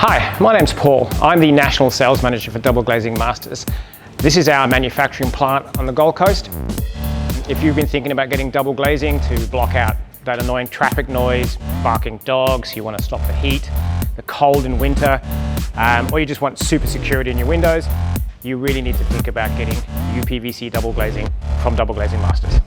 Hi, my name's Paul. I'm the National Sales Manager for Double Glazing Masters. This is our manufacturing plant on the Gold Coast. If you've been thinking about getting double glazing to block out that annoying traffic noise, barking dogs, you want to stop the heat, the cold in winter, or you just want super security in your windows, you really need to think about getting UPVC double glazing from Double Glazing Masters.